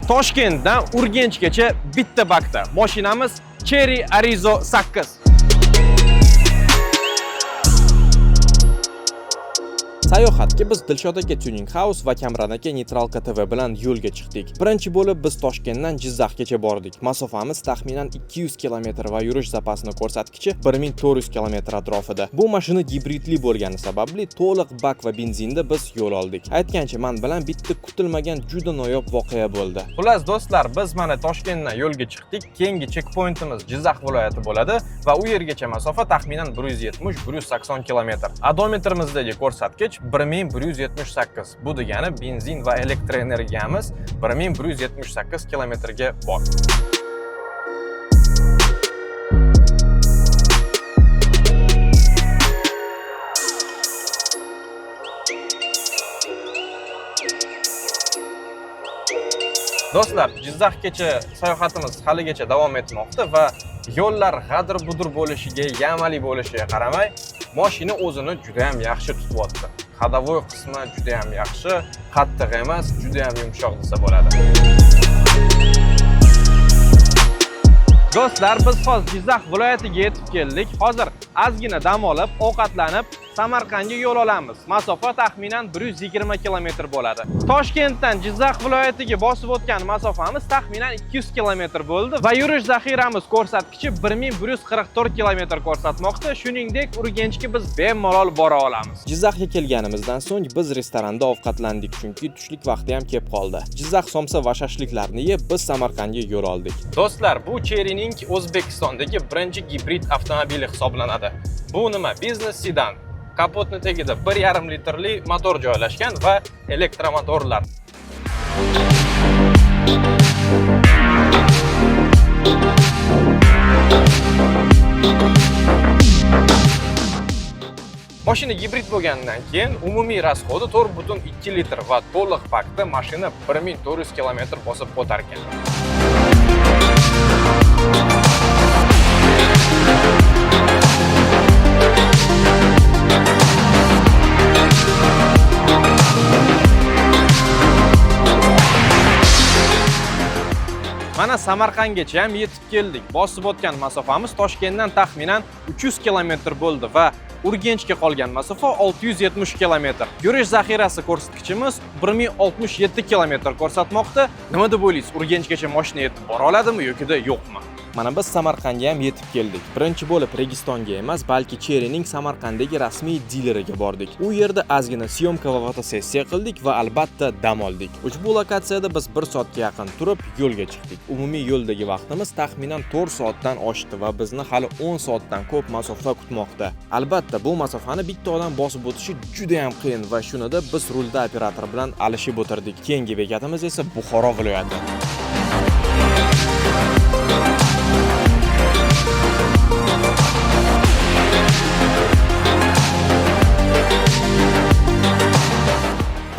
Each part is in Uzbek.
Toshkentdan Urganchgacha bitta bakda. Mashinamiz Cherry Arizo 8. Sayohatga biz Dilshod aka Tuning House va Kamran aka Neytralka TV bilan yo'lga chiqdik. Birinchi bo'lib biz Toshkentdan Jizzaxgacha bordik. Masofamiz taxminan 200 km va yurish zapasini ko'rsatkichi 1400 km atrofida. Bu mashina gibridli bo'lgani sababli to'liq bak va benzinda biz yo'l oldik. Aytgancha men bilan bitta kutilmagan juda noyob voqea bo'ldi. Xullas do'stlar, biz mana Toshkentdan yo'lga chiqdik. Keyingi checkpointimiz Jizzax viloyati bo'ladi va u yergacha masofa taxminan 170-180 km. Odometrimizdagi ko'rsatkich 1178. Bu degani benzin va elektr energiyamiz 1178 km ga bor. Do'stlar, Jizzaxgacha sayohatimiz haligacha davom etmoqda va yo'llar g'adir-budur bo'lishiga, yamali bo'lishiga qaramay, mashina o'zini juda ham yaxshi tutyapti. Hadavoy qismi juda ham yaxshi, qattiq emas, juda ham yumshoq desa bo'ladi. Do'stlar, biz hozir Jizzax viloyatiga yetib keldik. Hozir ozgina dam olib, ovqatlanib, Samarqandga yo'l olamiz. Masofa taxminan 120 km bo'ladi. Toshkentdan Jizzax viloyatiga bosib o'tgan masofamiz taxminan 200 km bo'ldi va yurish zaxiramiz ko'rsatkichi 1144 km ko'rsatmoqda. Shuningdek, Urganchga biz bemalol bora olamiz. Jizzaxga kelganimizdan so'ng biz restoranda ovqatlandik, chunki tushlik vaqti ham kelib qoldi. Jizzax somsa va shashliklarni yeb biz Samarqandga yo'l oldik. Do'stlar, bu Cherry'ning O'zbekistondagi birinchi gibrid avtomobili hisoblanadi. Bu nima? Biznes sedan. Kapotni tagida 1,5 litrli motor joylashgan va elektromotorlar. Mashina gibrid bo'lgandan keyin umumiy rasxodi 4,2 litr va to'liq bakda mashina 1400 km bosib o'tar ekan. Mana Samarqandgacha ham yetib keldik. Bosib o'tgan masofamiz Toshkentdan taxminan 300 km bo'ldi va Urganchga qolgan masofa 670 km. Yurish zaxirasi ko'rsatkichimiz 1067 km ko'rsatmoqda. Nima deb o'ylaysiz? Urganchgacha mashina yetib bora oladimi yoki-da yo'qmi? Mana biz Samarqandga ham yetib keldik. Birinchi bo'lib Registonga emas, balki Cherry'ning Samarqanddagi rasmiy dileriga bordik. U yerda ozgina syomka va fotosessiya qildik va albatta dam oldik. Ushbu lokatsiyada biz 1 soatga yaqin turib yo'lga chiqdik. Umumiy yo'ldagi vaqtimiz taxminan 4 soatdan oshdi va bizni hali 10 soatdan ko'p masofa kutmoqda. Albatta, bu masofani bitta odam bosib o'tishi juda ham qiyin va shunida biz rulda operator bilan alishib o'tirdik. Keyingi bekatimiz esa Buxoro viloyati.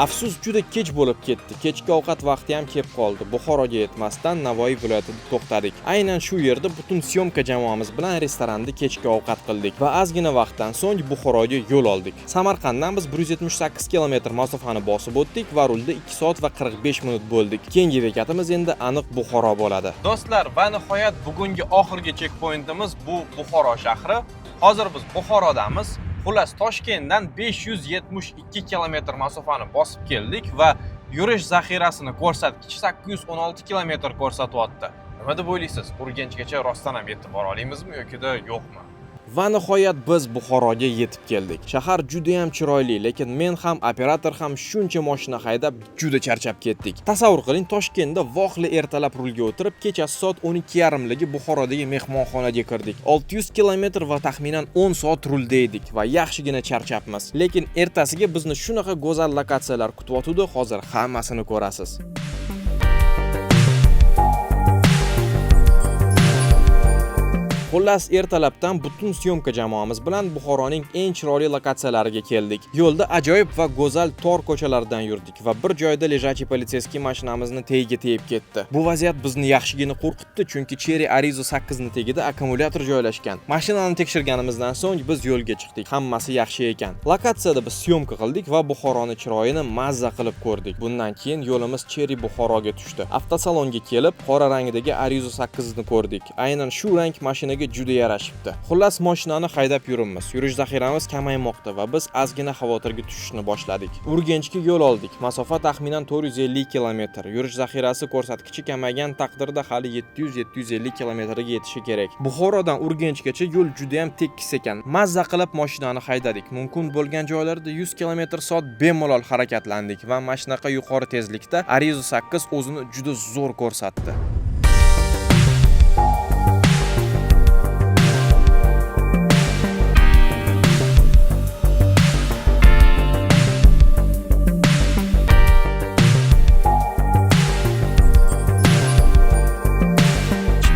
Afsus, juda kech bo'lib ketdi. Kechki ovqat vaqti ham kelib qoldi. Buxoroga yetmasdan Navoiy viloyatida to'xtadik. Aynan shu yerda butun syomka jamoamiz bilan restoranda kechki ovqat qildik va ozgina vaqtdan so'ng Buxoroga yo'l oldik. Samarqanddan biz 178 km masofani bosib o'tdik va rulda 2 soat va 45 minut bo'ldik. Keyingi bekatimiz endi aniq Buxoro bo'ladi. Do'stlar, va nihoyat bugungi oxirgi checkpointimiz bu Buxoro shahri. Hozir biz Buxorodamiz. Xullas, Toshkentdan 572 km masofani bosib keldik va yurish zaxirasini ko'rsatkichi 816 km ko'rsatyapti. Nima deb o'ylaysiz? Urganchgacha rostdan ham yetib bora olamizmi yoki-da yo'qmi? Va nihoyat biz Buxoroga yetib keldik. Shahar juda ham chiroyli, lekin men ham operator ham shuncha mashina haydab juda charchab ketdik. Tasavvur qiling, Toshkentda voqli ertalab rulga o'tirib, kechasi soat 12:30 Buxorodagi mehmonxonaga kirdik. 600 km va taxminan 10 soat rulda edik va yaxshigina charchabmiz. Lekin ertasiga bizni shunaqa go'zal lokatsiyalar kutyapti, hozir hammasini ko'rasiz. Xullas, ertalabdan butun syomka jamoamiz bilan Buxoroning eng chiroyli lokatsiyalariga keldik. Yo'lda ajoyib va go'zal tor ko'chalardan yurdik va bir joyda lejachi politseyskiy mashinamizni tegiga tegib ketdi. Bu vaziyat bizni yaxshigina qo'rqitdi, chunki Cherry Arizo 8 ning tagida akkumulyator joylashgan. Mashinani tekshirganimizdan so'ng biz yo'lga chiqdik. Hammasi yaxshi ekan. Lokatsiyada biz syomka qildik va Buxoroning chiroyini mazza qilib ko'rdik. Bundan keyin yo'limiz Cherry Buxoroga tushdi. Avtosalonga kelib, qora rangdagi Arizo 8 ni ko'rdik. Aynan shu rang mashinaga juda yarashibdi. Xullas, mashinani haydab yuribmiz. Yurish zaxiramiz kamaymoqda va biz ozgina xavotirga tushishni boshladik. Urganchga yo'l oldik. Masofa taxminan 450 km. Yurish zaxirasi ko'rsatkichi kamagan taqdirda hali 700-750 km ga yetishi kerak. Buxorodan Urganchgacha yo'l juda ham tekis ekan. Mazza qilib mashinani haydadik. Mumkin bo'lgan joylarda 100 km/s bemalol harakatlandik va mashinaqa yuqori tezlikda Arizo 8 o'zini juda zo'r ko'rsatdi.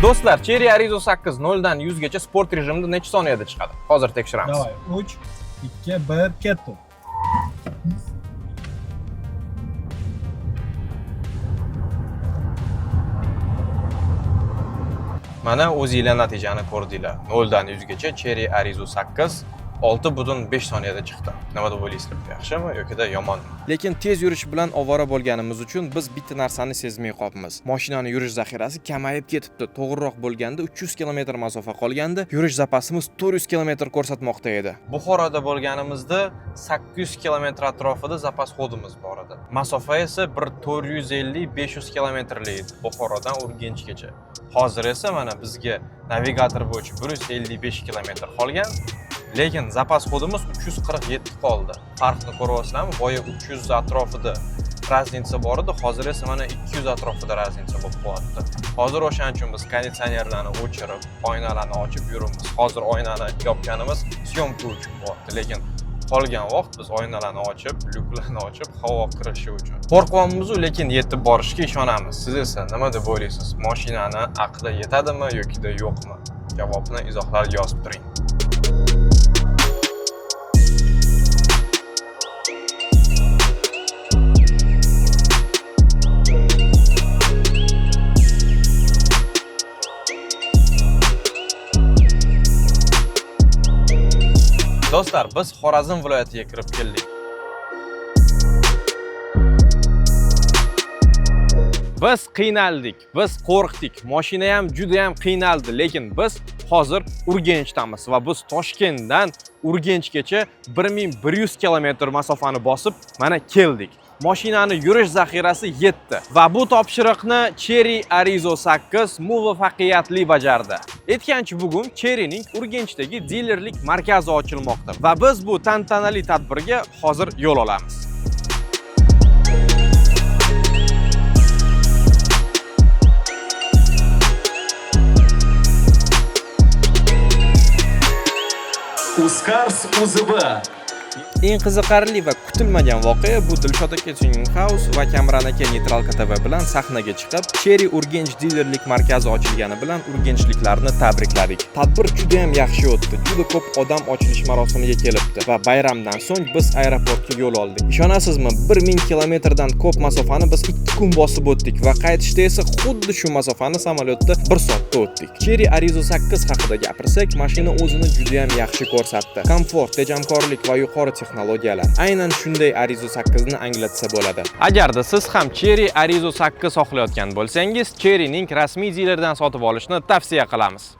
Do'stlar, Cherry Arizo 8 0 dan 100 gacha sport rejimida necha soniyada chiqadi? Hozir tekshiramiz. Davay, 3, 2, 1, ketdi. Mana o'zingizlar natijani ko'rdinglar. 0 dan 100 gacha Cherry Arizo 8 6,5 soniyada chiqdi. Nima deb o'ylaysizlar? Yaxshimi yoki yomonmi? Lekin tez yurish bilan ovora bo'lganimiz uchun biz bitta narsani sezmay qolibmiz. Mashinani yurish zaxirasi kamayib ketibdi. To'g'riroq bo'lganda 300 km masofa qolganda, yurish zapasimiz 400 km ko'rsatmoqda edi. Buxoroda bo'lganimizda 800 km atrofida zapas xodimiz bor edi. Masofa esa 450-500 km edi Buxorodan Urganchgacha. Hozir esa mana bizga navigator bo'yicha 155 km qolgan. Lekin zapas xodimiz 347 qoldi. Farqni ko'ryapsizlarmi? Boya 300 atrofida raznica bor edi, hozir esa mana 200 atrofida raznica bo'lib qo'yapti. Hozir o'shaning uchun biz konditsionerlarni o'chirib, oynalarni ochib yuribmiz. Hozir oynani yopganimiz syomka uchun bo'lyapti, lekin qolgan vaqt biz oynalarni ochib, lyuklarni ochib, havo kirishi uchun. Qo'rqyapmiz, lekin yetib borishga ishonamiz. Siz esa nima deb o'ylaysiz? Mashinani aqli yetadimi yoki yo'qmi? Javobni izohlarga yozib turing. Do'stlar, biz Xorazm viloyatiga kirib keldik. Biz qiynaldik, biz qo'rqdik. Mashina ham juda ham qiynaldi, lekin biz hozir Urganchdamiz va biz Toshkentdan Urganchgacha 1100 km masofani bosib mana keldik. Mashinani yurish zaxirasi yetdi va bu topshiriqni Cherry Arizo 8 muvaffaqiyatli bajardi. Aytgancha bugun Cherryning Urganchdagi dilerlik markazi ochilmoqda va biz bu tantanali tadbirga hozir yo'l olamiz. Uzcars UZB. Eng qiziqarli va kutilmagan voqea bu Dilshod aka Tuning House va Kamran aka Neytral KTV bilan sahnaga chiqib, Cherry Urganch dilerlik markazi ochilgani bilan urganchliklarni tabrikladik. Tadbir juda ham yaxshi o'tdi. Juda ko'p odam ochilish marosimiga kelibdi va bayramdan so'ng biz aeroportga yo'l oldik. Ishonasizmi, 1000 kilometrdan ko'p masofani biz 2 kun bosib o'tdik va qaytishda esa xuddi shu masofani samolyotda 1 soatda o'tdik. Cherry Arizo 8 haqida gapirsak, mashina o'zini juda ham yaxshi ko'rsatdi. Komfort, tejamkorlik va yuqori texnologiyalar. Aynan shunday Arizo 8 ni anglatsa bo'ladi. Agarda siz ham Cherry Arizo 8 xohlayotgan bo'lsangiz, Cherryning rasmiy dilerdan sotib olishni tavsiya qilamiz.